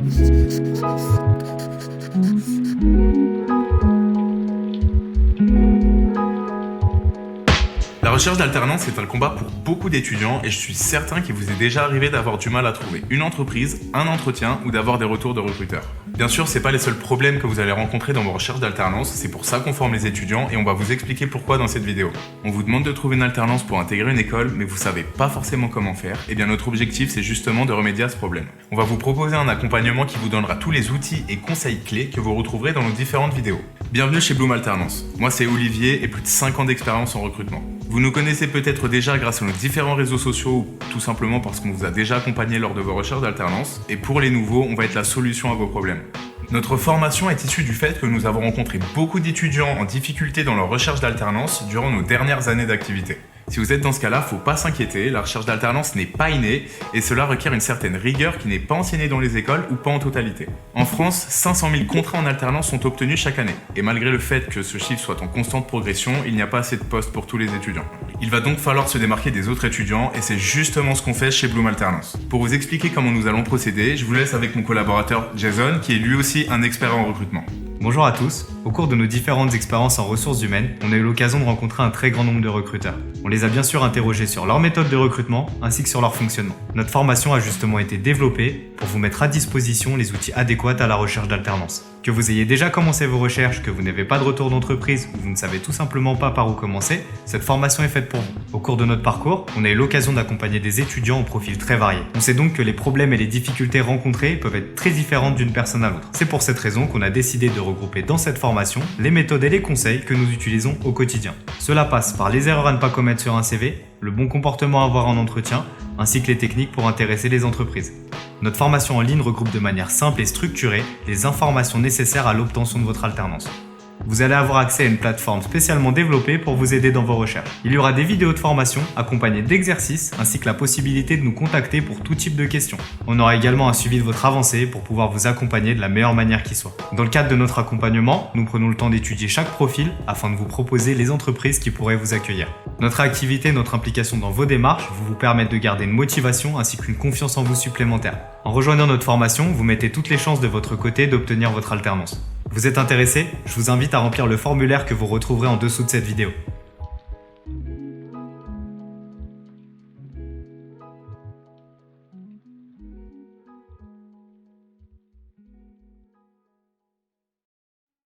La recherche d'alternance est un combat pour beaucoup d'étudiants et je suis certain qu'il vous est déjà arrivé d'avoir du mal à trouver une entreprise, un entretien ou d'avoir des retours de recruteurs. Bien sûr, c'est pas les seuls problèmes que vous allez rencontrer dans vos recherches d'alternance, c'est pour ça qu'on forme les étudiants et on va vous expliquer pourquoi dans cette vidéo. On vous demande de trouver une alternance pour intégrer une école, mais vous savez pas forcément comment faire, et bien notre objectif c'est justement de remédier à ce problème. On va vous proposer un accompagnement qui vous donnera tous les outils et conseils clés que vous retrouverez dans nos différentes vidéos. Bienvenue chez Bloom Alternance. Moi c'est Olivier et plus de 5 ans d'expérience en recrutement. Vous nous connaissez peut-être déjà grâce à nos différents réseaux sociaux ou tout simplement parce qu'on vous a déjà accompagné lors de vos recherches d'alternance. Et pour les nouveaux, on va être la solution à vos problèmes. Notre formation est issue du fait que nous avons rencontré beaucoup d'étudiants en difficulté dans leur recherche d'alternance durant nos dernières années d'activité. Si vous êtes dans ce cas-là, faut pas s'inquiéter, la recherche d'alternance n'est pas innée et cela requiert une certaine rigueur qui n'est pas enseignée dans les écoles ou pas en totalité. En France, 500 000 contrats en alternance sont obtenus chaque année et malgré le fait que ce chiffre soit en constante progression, il n'y a pas assez de postes pour tous les étudiants. Il va donc falloir se démarquer des autres étudiants et c'est justement ce qu'on fait chez Bloom Alternance. Pour vous expliquer comment nous allons procéder, je vous laisse avec mon collaborateur Jason qui est lui aussi un expert en recrutement. Bonjour à tous. Au cours de nos différentes expériences en ressources humaines, on a eu l'occasion de rencontrer un très grand nombre de recruteurs. On les a bien sûr interrogés sur leur méthode de recrutement ainsi que sur leur fonctionnement. Notre formation a justement été développée pour vous mettre à disposition les outils adéquats à la recherche d'alternance. Que vous ayez déjà commencé vos recherches, que vous n'avez pas de retour d'entreprise ou vous ne savez tout simplement pas par où commencer, cette formation est faite pour vous. Au cours de notre parcours, on a eu l'occasion d'accompagner des étudiants au profil très varié. On sait donc que les problèmes et les difficultés rencontrées peuvent être très différentes d'une personne à l'autre. C'est pour cette raison qu'on a décidé de regrouper dans cette formation les méthodes et les conseils que nous utilisons au quotidien. Cela passe par les erreurs à ne pas commettre sur un CV, le bon comportement à avoir en entretien, ainsi que les techniques pour intéresser les entreprises. Notre formation en ligne regroupe de manière simple et structurée les informations nécessaires à l'obtention de votre alternance. Vous allez avoir accès à une plateforme spécialement développée pour vous aider dans vos recherches. Il y aura des vidéos de formation accompagnées d'exercices ainsi que la possibilité de nous contacter pour tout type de questions. On aura également un suivi de votre avancée pour pouvoir vous accompagner de la meilleure manière qui soit. Dans le cadre de notre accompagnement, nous prenons le temps d'étudier chaque profil afin de vous proposer les entreprises qui pourraient vous accueillir. Notre activité et notre implication dans vos démarches vous permettent de garder une motivation ainsi qu'une confiance en vous supplémentaire. En rejoignant notre formation, vous mettez toutes les chances de votre côté d'obtenir votre alternance. Vous êtes intéressé ? Je vous invite à remplir le formulaire que vous retrouverez en dessous de cette vidéo.